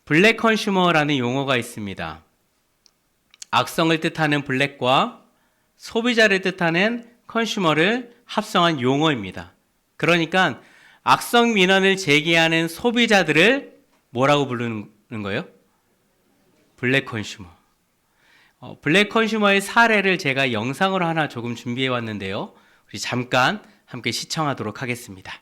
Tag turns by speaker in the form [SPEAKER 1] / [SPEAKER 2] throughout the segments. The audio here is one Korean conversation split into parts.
[SPEAKER 1] 블랙 컨슈머라는 용어가 있습니다. 악성을 뜻하는 블랙과 소비자를 뜻하는 컨슈머를 합성한 용어입니다. 그러니까 악성 민원을 제기하는 소비자들을 뭐라고 부르는 거예요? 블랙 컨슈머. 블랙 컨슈머의 사례를 제가 영상으로 하나 조금 준비해 왔는데요. 우리 잠깐 함께 시청하도록 하겠습니다.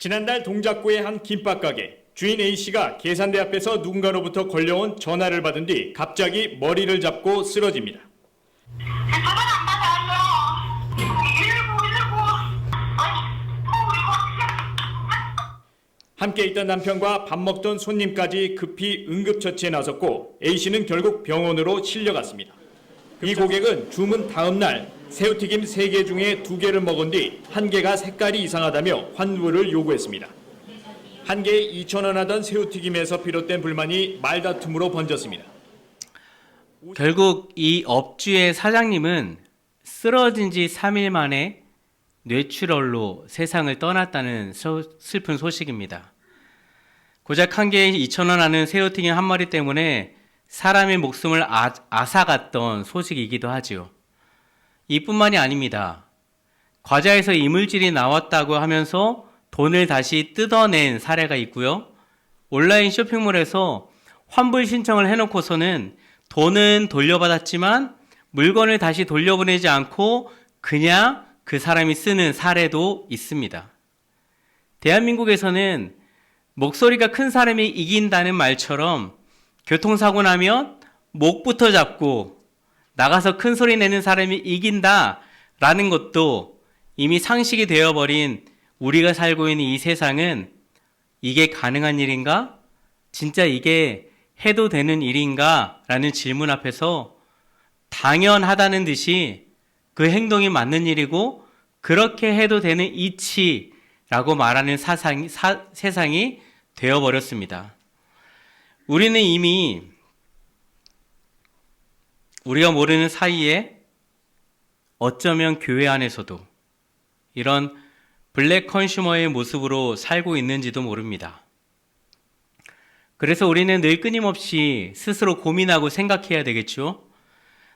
[SPEAKER 2] 지난달 동작구의 한 김밥가게 주인 A씨가 계산대 앞에서 누군가로부터 걸려온 전화를 받은 뒤 갑자기 머리를 잡고 쓰러집니다.
[SPEAKER 3] 전화 안 받아요. 119.
[SPEAKER 2] 함께 있던 남편과 밥 먹던 손님까지 급히 응급처치에 나섰고 A씨는 결국 병원으로 실려갔습니다. 이 고객은 주문 다음 날 새우튀김 3개 중에 2개를 먹은 뒤 1개가 색깔이 이상하다며 환불을 요구했습니다. 1개에 2,000원 하던 새우튀김에서 비롯된 불만이 말다툼으로 번졌습니다.
[SPEAKER 1] 결국 이 업주의 사장님은 쓰러진 지 3일 만에 뇌출혈로 세상을 떠났다는 슬픈 소식입니다. 고작 1개에 2,000원 하는 새우튀김 한 마리 때문에 사람의 목숨을 앗아갔던 소식이기도 하지요. 이뿐만이 아닙니다. 과자에서 이물질이 나왔다고 하면서 돈을 다시 뜯어낸 사례가 있고요. 온라인 쇼핑몰에서 환불 신청을 해놓고서는 돈은 돌려받았지만 물건을 다시 돌려보내지 않고 그냥 그 사람이 쓰는 사례도 있습니다. 대한민국에서는 목소리가 큰 사람이 이긴다는 말처럼 교통사고 나면 목부터 잡고 나가서 큰 소리 내는 사람이 이긴다라는 것도 이미 상식이 되어버린 우리가 살고 있는 이 세상은 이게 가능한 일인가? 진짜 이게 해도 되는 일인가? 라는 질문 앞에서 당연하다는 듯이 그 행동이 맞는 일이고 그렇게 해도 되는 이치라고 말하는 세상이 되어버렸습니다. 우리는 이미 우리가 모르는 사이에 어쩌면 교회 안에서도 이런 블랙 컨슈머의 모습으로 살고 있는지도 모릅니다. 그래서 우리는 늘 끊임없이 스스로 고민하고 생각해야 되겠죠.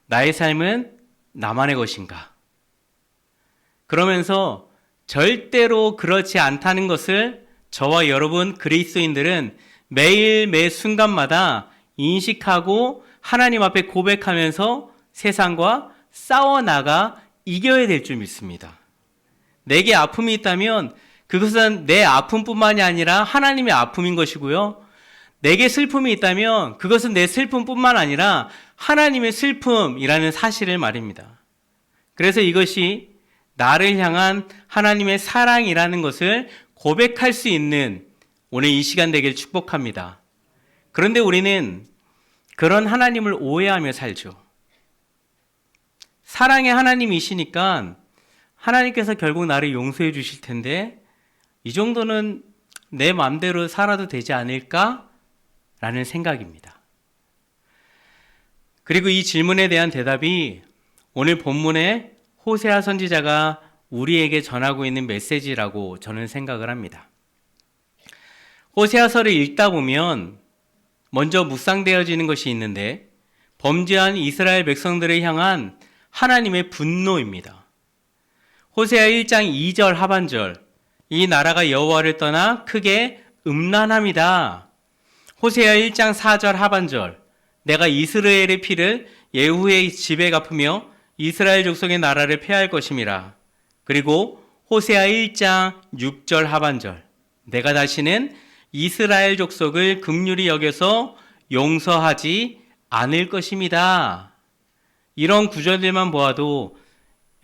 [SPEAKER 1] 나의 삶은 나만의 것인가? 그러면서 절대로 그렇지 않다는 것을 저와 여러분 그리스도인들은 매일 매 순간마다 인식하고 하나님 앞에 고백하면서 세상과 싸워나가 이겨야 될 줄 믿습니다. 내게 아픔이 있다면 그것은 내 아픔뿐만이 아니라 하나님의 아픔인 것이고요. 내게 슬픔이 있다면 그것은 내 슬픔뿐만 아니라 하나님의 슬픔이라는 사실을 말입니다. 그래서 이것이 나를 향한 하나님의 사랑이라는 것을 고백할 수 있는 오늘 이 시간 되길 축복합니다. 그런데 우리는 그런 하나님을 오해하며 살죠. 사랑의 하나님이시니까 하나님께서 결국 나를 용서해 주실 텐데 이 정도는 내 마음대로 살아도 되지 않을까? 라는 생각입니다. 그리고 이 질문에 대한 대답이 오늘 본문에 호세아 선지자가 우리에게 전하고 있는 메시지라고 저는 생각을 합니다. 호세아서를 읽다 보면 먼저 묵상되어지는 것이 있는데 범죄한 이스라엘 백성들을 향한 하나님의 분노입니다. 호세아 1장 2절 하반절 이 나라가 여호와를 떠나 크게 음란함이다. 호세아 1장 4절 하반절 내가 이스라엘의 피를 예후의 집에 갚으며 이스라엘 족속의 나라를 폐할 것임이라. 그리고 호세아 1장 6절 하반절 내가 다시는 이스라엘 족속을 긍휼히 여겨서 용서하지 않을 것입니다. 이런 구절들만 보아도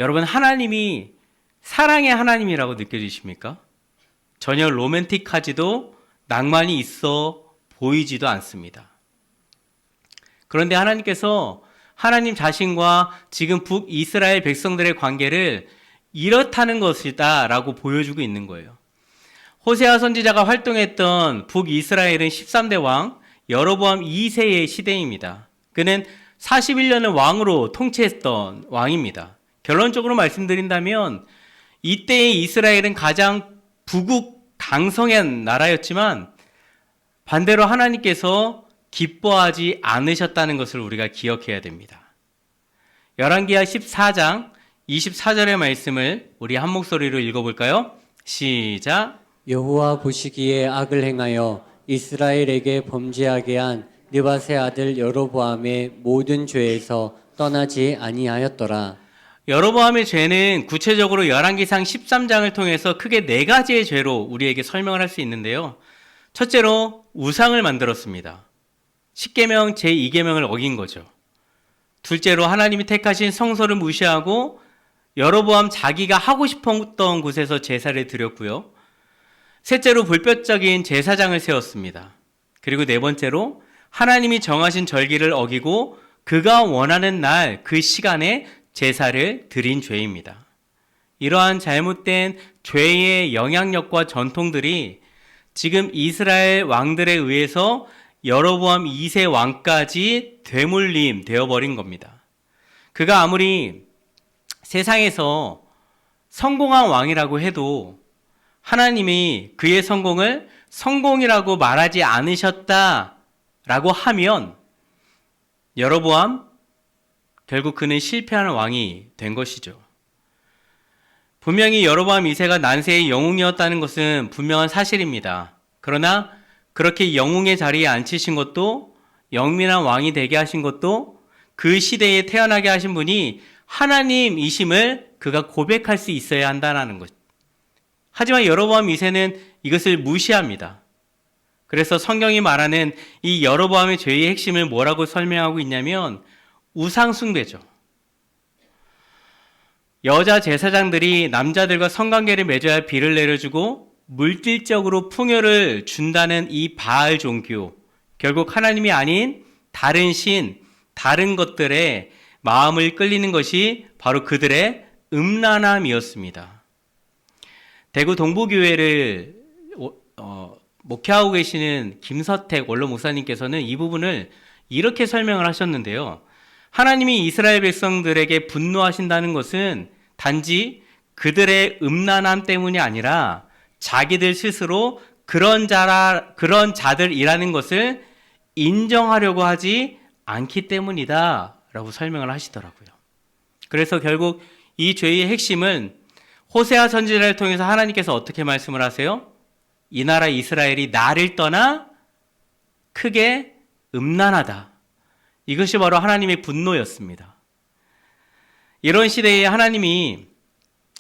[SPEAKER 1] 여러분 하나님이 사랑의 하나님이라고 느껴지십니까? 전혀 로맨틱하지도 낭만이 있어 보이지도 않습니다. 그런데 하나님께서 하나님 자신과 지금 북이스라엘 백성들의 관계를 이렇다는 것이다 라고 보여주고 있는 거예요. 호세아 선지자가 활동했던 북이스라엘은 13대 왕 여로보암 2세의 시대입니다. 그는 41년을 왕으로 통치했던 왕입니다. 결론적으로 말씀드린다면 이때의 이스라엘은 가장 부국 장성한 나라였지만 반대로 하나님께서 기뻐하지 않으셨다는 것을 우리가 기억해야 됩니다. 열왕기하 14장 24절의 말씀을 우리 한 목소리로 읽어볼까요? 시작.
[SPEAKER 4] 여호와 보시기에 악을 행하여 이스라엘에게 범죄하게 한 느밧의 아들 여로보암의 모든 죄에서 떠나지 아니하였더라.
[SPEAKER 1] 여로보암의 죄는 구체적으로 열왕기상 13장을 통해서 크게 4가지의 죄로 우리에게 설명을 할 수 있는데요. 첫째로 우상을 만들었습니다. 10계명 제2계명을 어긴 거죠. 둘째로 하나님이 택하신 성소를 무시하고 여로보암 자기가 하고 싶었던 곳에서 제사를 드렸고요. 셋째로 불법적인 제사장을 세웠습니다. 그리고 네 번째로 하나님이 정하신 절기를 어기고 그가 원하는 날 그 시간에 제사를 드린 죄입니다. 이러한 잘못된 죄의 영향력과 전통들이 지금 이스라엘 왕들에 의해서 여로보암 2세 왕까지 되물림 되어버린 겁니다. 그가 아무리 세상에서 성공한 왕이라고 해도 하나님이 그의 성공을 성공이라고 말하지 않으셨다라고 하면 여로보암 결국 그는 실패하는 왕이 된 것이죠. 분명히 여로보암 2세가 난세의 영웅이었다는 것은 분명한 사실입니다. 그러나 그렇게 영웅의 자리에 앉히신 것도 영민한 왕이 되게 하신 것도 그 시대에 태어나게 하신 분이 하나님이심을 그가 고백할 수 있어야 한다는 것. 하지만 여로보암 2세는 이것을 무시합니다. 그래서 성경이 말하는 이 여로보암의 죄의 핵심을 뭐라고 설명하고 있냐면 우상 숭배죠. 여자 제사장들이 남자들과 성관계를 맺어야 할 비를 내려주고 물질적으로 풍요를 준다는 이 바알 종교, 결국 하나님이 아닌 다른 신, 다른 것들에 마음을 끌리는 것이 바로 그들의 음란함이었습니다. 대구 동부교회를 목회하고 계시는 김서택 원로 목사님께서는 이 부분을 이렇게 설명을 하셨는데요. 하나님이 이스라엘 백성들에게 분노하신다는 것은 단지 그들의 음란함 때문이 아니라 자기들 스스로 그런 자들이라는 것을 인정하려고 하지 않기 때문이다 라고 설명을 하시더라고요. 그래서 결국 이 죄의 핵심은 호세아 선지자를 통해서 하나님께서 어떻게 말씀을 하세요? 이 나라 이스라엘이 나를 떠나 크게 음란하다. 이것이 바로 하나님의 분노였습니다. 이런 시대에 하나님이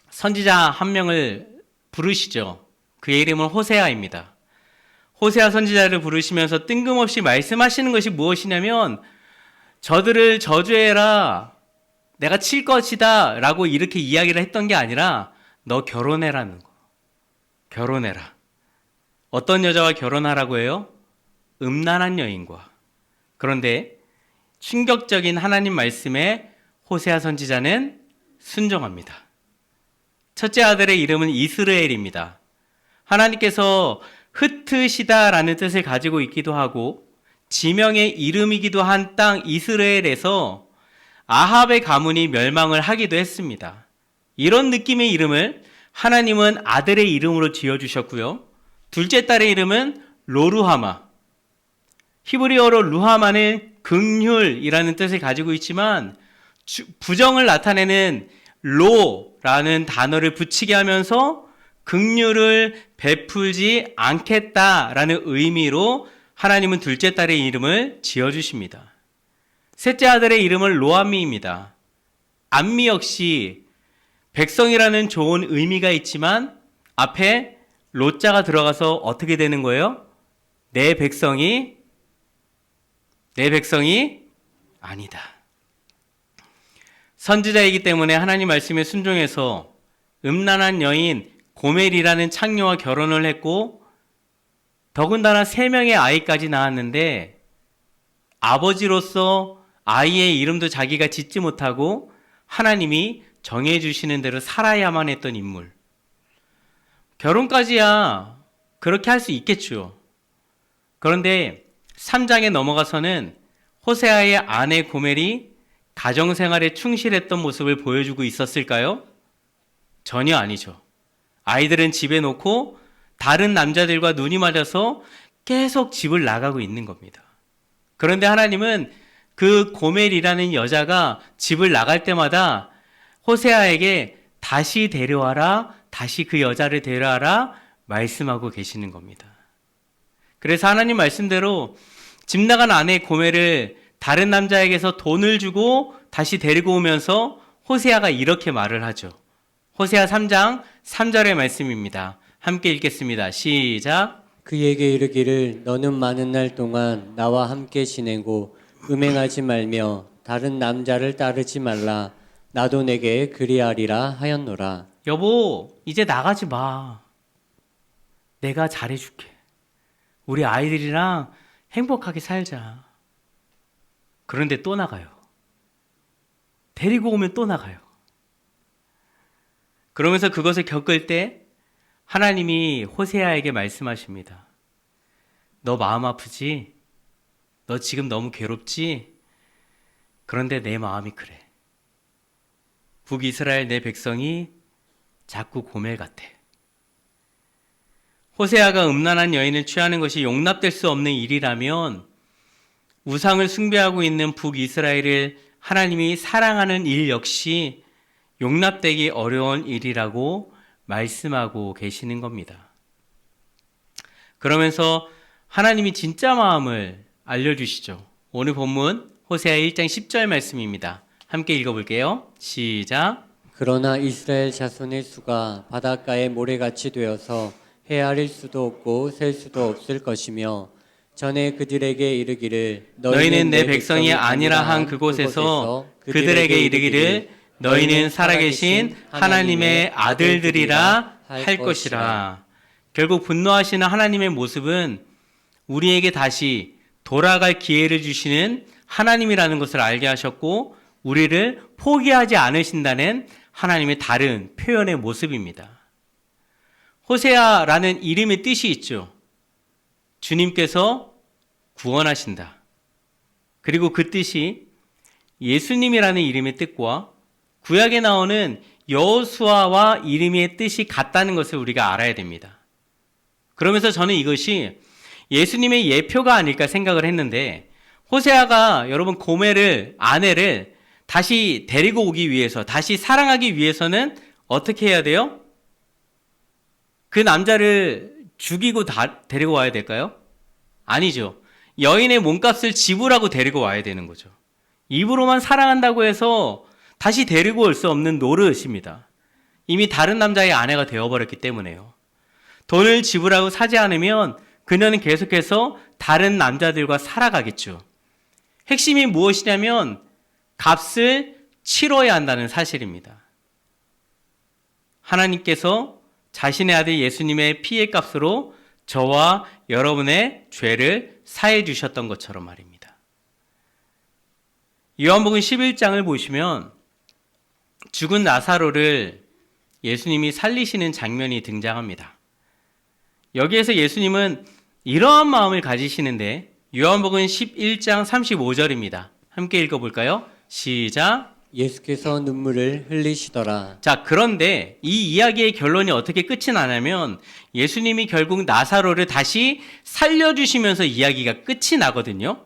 [SPEAKER 1] 선지자 한 명을 부르시죠. 그의 이름은 호세아입니다. 호세아 선지자를 부르시면서 뜬금없이 말씀하시는 것이 무엇이냐면 저들을 저주해라, 내가 칠 것이다 라고 이렇게 이야기를 했던 게 아니라 너 결혼해라는 거. 결혼해라. 어떤 여자와 결혼하라고 해요? 음란한 여인과. 그런데 충격적인 하나님 말씀에 호세아 선지자는 순종합니다. 첫째 아들의 이름은 이스라엘입니다. 하나님께서 흩으시다라는 뜻을 가지고 있기도 하고 지명의 이름이기도 한 땅 이스라엘에서 아합의 가문이 멸망을 하기도 했습니다. 이런 느낌의 이름을 하나님은 아들의 이름으로 지어주셨고요. 둘째 딸의 이름은 로루하마. 히브리어로 루하마는 긍휼이라는 뜻을 가지고 있지만 부정을 나타내는 로라는 단어를 붙이게 하면서 긍휼을 베풀지 않겠다라는 의미로 하나님은 둘째 딸의 이름을 지어주십니다. 셋째 아들의 이름은 로암미입니다. 암미 역시 백성이라는 좋은 의미가 있지만 앞에 로자가 들어가서 어떻게 되는 거예요? 내 백성이 아니다. 선지자이기 때문에 하나님 말씀에 순종해서 음란한 여인 고멜이라는 창녀와 결혼을 했고 더군다나 3명의 아이까지 낳았는데 아버지로서 아이의 이름도 자기가 짓지 못하고 하나님이 정해주시는 대로 살아야만 했던 인물. 결혼까지야 그렇게 할 수 있겠죠. 그런데 3장에 넘어가서는 호세아의 아내 고멜이 가정생활에 충실했던 모습을 보여주고 있었을까요? 전혀 아니죠. 아이들은 집에 놓고 다른 남자들과 눈이 맞아서 계속 집을 나가고 있는 겁니다. 그런데 하나님은 그 고멜이라는 여자가 집을 나갈 때마다 호세아에게 다시 데려와라, 다시 그 여자를 데려와라 말씀하고 계시는 겁니다. 그래서 하나님 말씀대로 집 나간 아내 고멜을 다른 남자에게서 돈을 주고 다시 데리고 오면서 호세아가 이렇게 말을 하죠. 호세아 3장 3절의 말씀입니다. 함께 읽겠습니다. 시작.
[SPEAKER 4] 그에게 이르기를 너는 많은 날 동안 나와 함께 지내고 음행하지 말며 다른 남자를 따르지 말라. 나도 내게 그리하리라 하였노라.
[SPEAKER 1] 여보, 이제 나가지 마. 내가 잘해줄게. 우리 아이들이랑 행복하게 살자. 그런데 또 나가요. 데리고 오면 또 나가요. 그러면서 그것을 겪을 때 하나님이 호세아에게 말씀하십니다. 너 마음 아프지? 너 지금 너무 괴롭지? 그런데 내 마음이 그래. 북이스라엘 내 백성이 자꾸 고멜 같아. 호세아가 음란한 여인을 취하는 것이 용납될 수 없는 일이라면 우상을 숭배하고 있는 북이스라엘을 하나님이 사랑하는 일 역시 용납되기 어려운 일이라고 말씀하고 계시는 겁니다. 그러면서 하나님이 진짜 마음을 알려주시죠. 오늘 본문 호세아 1장 10절 말씀입니다. 함께 읽어볼게요. 시작.
[SPEAKER 4] 그러나 이스라엘 자손의 수가 바닷가의 모래같이 되어서 헤아릴 수도 없고 셀 수도 없을 것이며 전에 그들에게 이르기를
[SPEAKER 1] 너희는 내 백성이 아니라 한 그곳에서 그들에게 이르기를 너희는 살아계신 하나님의 아들들이라 할 것이라. 결국 분노하시는 하나님의 모습은 우리에게 다시 돌아갈 기회를 주시는 하나님이라는 것을 알게 하셨고 우리를 포기하지 않으신다는 하나님의 다른 표현의 모습입니다. 호세아라는 이름의 뜻이 있죠. 주님께서 구원하신다. 그리고 그 뜻이 예수님이라는 이름의 뜻과 구약에 나오는 여호수아와 이름의 뜻이 같다는 것을 우리가 알아야 됩니다. 그러면서 저는 이것이 예수님의 예표가 아닐까 생각을 했는데 호세아가 여러분 고멜을 아내를 다시 데리고 오기 위해서 다시 사랑하기 위해서는 어떻게 해야 돼요? 그 남자를 죽이고 데리고 와야 될까요? 아니죠. 여인의 몸값을 지불하고 데리고 와야 되는 거죠. 입으로만 사랑한다고 해서 다시 데리고 올 수 없는 노릇입니다. 이미 다른 남자의 아내가 되어버렸기 때문에요. 돈을 지불하고 사지 않으면 그녀는 계속해서 다른 남자들과 살아가겠죠. 핵심이 무엇이냐면 값을 치러야 한다는 사실입니다. 하나님께서 자신의 아들 예수님의 피의 값으로 저와 여러분의 죄를 사해 주셨던 것처럼 말입니다. 요한복음 11장을 보시면 죽은 나사로를 예수님이 살리시는 장면이 등장합니다. 여기에서 예수님은 이러한 마음을 가지시는데 요한복음 11장 35절입니다. 함께 읽어볼까요? 시작.
[SPEAKER 4] 예수께서 눈물을 흘리시더라.
[SPEAKER 1] 자, 그런데 이 이야기의 결론이 어떻게 끝이 나냐면 예수님이 결국 나사로를 다시 살려주시면서 이야기가 끝이 나거든요.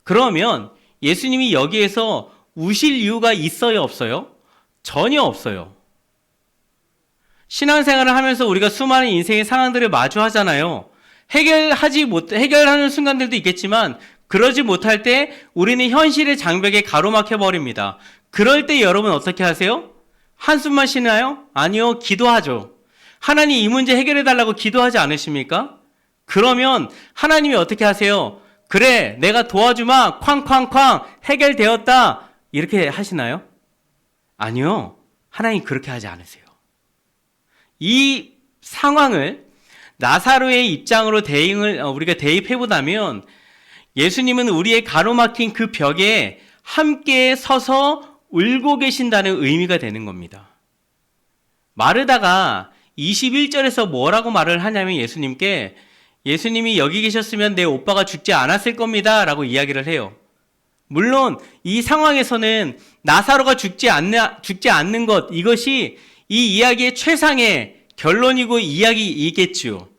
[SPEAKER 1] 그러면 예수님이 여기에서 우실 이유가 있어요, 없어요? 전혀 없어요. 신앙생활을 하면서 우리가 수많은 인생의 상황들을 마주하잖아요. 해결하는 순간들도 있겠지만 그러지 못할 때 우리는 현실의 장벽에 가로막혀 버립니다. 그럴 때 여러분 어떻게 하세요? 한숨만 쉬나요? 아니요, 기도하죠. 하나님 이 문제 해결해 달라고 기도하지 않으십니까? 그러면 하나님이 어떻게 하세요? 그래, 내가 도와주마, 쾅쾅쾅, 해결되었다, 이렇게 하시나요? 아니요, 하나님 그렇게 하지 않으세요. 이 상황을 나사로의 입장으로 우리가 대입해보자면 예수님은 우리의 가로막힌 그 벽에 함께 서서 울고 계신다는 의미가 되는 겁니다. 마르다가 21절에서 뭐라고 말을 하냐면 예수님이 여기 계셨으면 내 오빠가 죽지 않았을 겁니다 라고 이야기를 해요. 물론 이 상황에서는 나사로가 죽지 않는 것, 이것이 이 이야기의 최상의 결론이고 이야기이겠죠.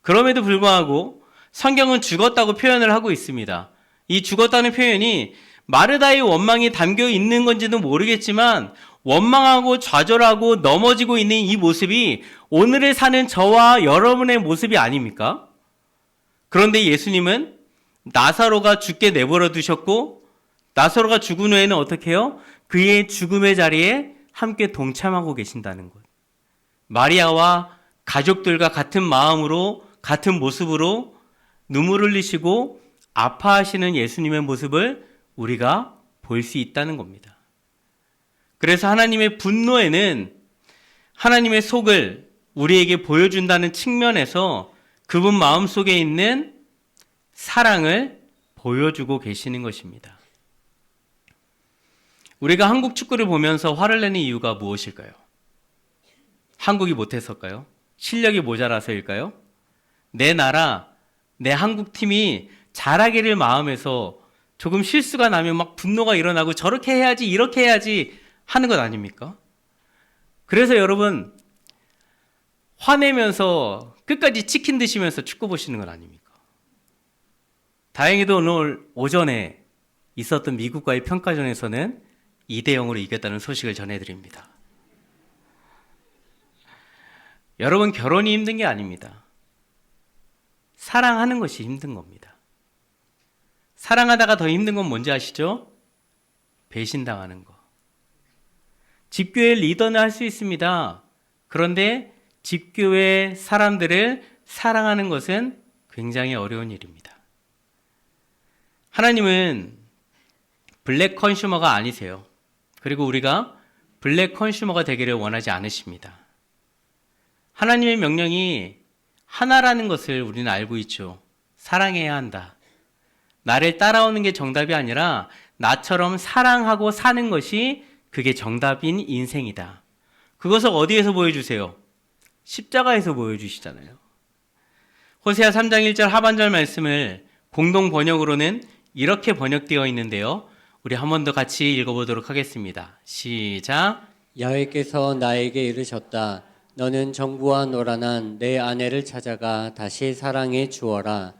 [SPEAKER 1] 그럼에도 불구하고 성경은 죽었다고 표현을 하고 있습니다. 이 죽었다는 표현이 마르다의 원망이 담겨 있는 건지도 모르겠지만 원망하고 좌절하고 넘어지고 있는 이 모습이 오늘을 사는 저와 여러분의 모습이 아닙니까? 그런데 예수님은 나사로가 죽게 내버려 두셨고 나사로가 죽은 후에는 어떻게 해요? 그의 죽음의 자리에 함께 동참하고 계신다는 것. 마리아와 가족들과 같은 마음으로 같은 모습으로 눈물을 흘리시고 아파하시는 예수님의 모습을 우리가 볼 수 있다는 겁니다. 그래서 하나님의 분노에는 하나님의 속을 우리에게 보여준다는 측면에서 그분 마음속에 있는 사랑을 보여주고 계시는 것입니다. 우리가 한국 축구를 보면서 화를 내는 이유가 무엇일까요? 한국이 못해서일까요? 실력이 모자라서일까요? 내 나라, 내 한국 팀이 잘하기를 마음에서 조금 실수가 나면 막 분노가 일어나고 저렇게 해야지, 이렇게 해야지 하는 것 아닙니까? 그래서 여러분, 화내면서 끝까지 치킨 드시면서 축구 보시는 건 아닙니까? 다행히도 오늘 오전에 있었던 미국과의 평가전에서는 2대0으로 이겼다는 소식을 전해드립니다. 여러분, 결혼이 힘든 게 아닙니다. 사랑하는 것이 힘든 겁니다. 사랑하다가 더 힘든 건 뭔지 아시죠? 배신당하는 거. 집교회 리더는 할 수 있습니다. 그런데 집교회 사람들을 사랑하는 것은 굉장히 어려운 일입니다. 하나님은 블랙 컨슈머가 아니세요. 그리고 우리가 블랙 컨슈머가 되기를 원하지 않으십니다. 하나님의 명령이 하나라는 것을 우리는 알고 있죠. 사랑해야 한다. 나를 따라오는 게 정답이 아니라 나처럼 사랑하고 사는 것이 그게 정답인 인생이다. 그것을 어디에서 보여주세요? 십자가에서 보여주시잖아요. 호세아 3장 1절 하반절 말씀을 공동 번역으로는 이렇게 번역되어 있는데요. 우리 한 번 더 같이 읽어보도록 하겠습니다. 시작.
[SPEAKER 4] 야훼께서 나에게 이르셨다. 너는 정부와 노란한 내 아내를 찾아가 다시 사랑해 주어라.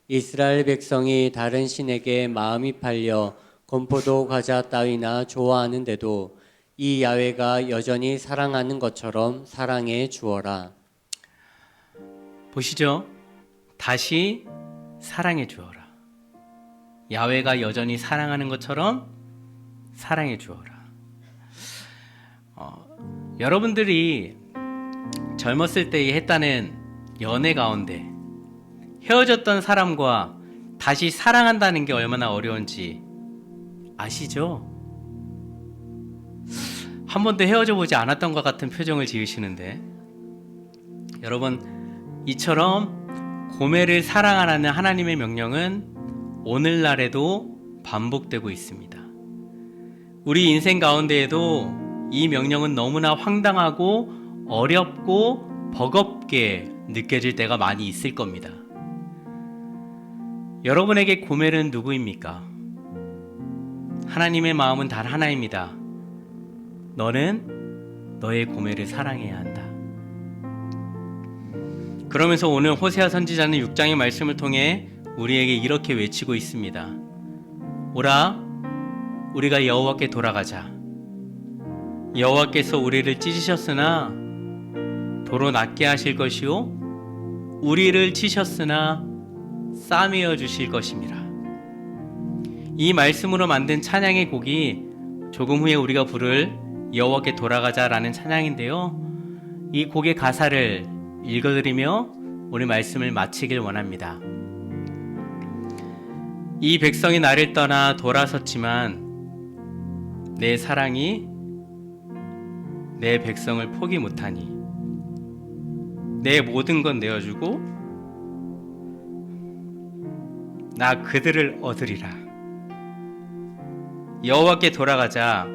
[SPEAKER 4] 이스라엘 백성이 다른 신에게 마음이 팔려 건포도 과자 따위나 좋아하는데도 이 야훼가 여전히 사랑하는 것처럼 사랑해 주어라.
[SPEAKER 1] 보시죠. 다시 사랑해 주어라. 야훼가 여전히 사랑하는 것처럼 사랑해 주어라. 여러분들이 젊었을 때 했다는 연애 가운데 헤어졌던 사람과 다시 사랑한다는 게 얼마나 어려운지 아시죠? 한 번도 헤어져 보지 않았던 것 같은 표정을 지으시는데, 여러분, 이처럼 고매를 사랑하라는 하나님의 명령은 오늘날에도 반복되고 있습니다. 우리 인생 가운데에도 이 명령은 너무나 황당하고 어렵고 버겁게 느껴질 때가 많이 있을 겁니다. 여러분에게 고멜은 누구입니까? 하나님의 마음은 단 하나입니다. 너는 너의 고멜을 사랑해야 한다. 그러면서 오늘 호세아 선지자는 6장의 말씀을 통해 우리에게 이렇게 외치고 있습니다. 오라, 우리가 여호와께 돌아가자. 여호와께서 우리를 찢으셨으나 도로 낫게 하실 것이요 우리를 치셨으나 싸매어 주실 것임이라. 이 말씀으로 만든 찬양의 곡이 조금 후에 우리가 부를 여호와께 돌아가자라는 찬양인데요. 이 곡의 가사를 읽어드리며 오늘 말씀을 마치길 원합니다. 이 백성이 나를 떠나 돌아섰지만 내 사랑이 내 백성을 포기 못하니 내 모든 건 내어주고 나 그들을 얻으리라. 여호와께 돌아가자.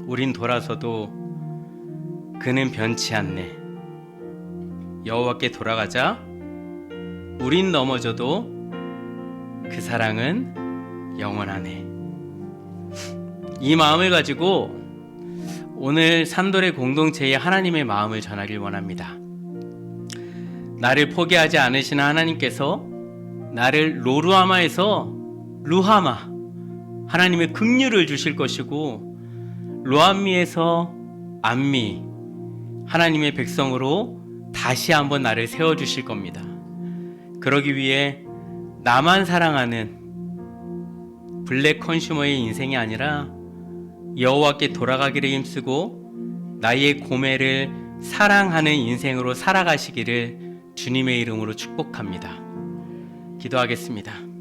[SPEAKER 1] 우린 돌아서도 그는 변치 않네. 여호와께 돌아가자. 우린 넘어져도 그 사랑은 영원하네. 이 마음을 가지고 오늘 산돌의 공동체에 하나님의 마음을 전하길 원합니다. 나를 포기하지 않으시는 하나님께서 나를 로루하마에서 루하마, 하나님의 긍휼을 주실 것이고, 로암미에서 암미, 하나님의 백성으로 다시 한번 나를 세워주실 겁니다. 그러기 위해 나만 사랑하는 블랙 컨슈머의 인생이 아니라 여호와께 돌아가기를 힘쓰고 나의 고매를 사랑하는 인생으로 살아가시기를 주님의 이름으로 축복합니다. 기도하겠습니다.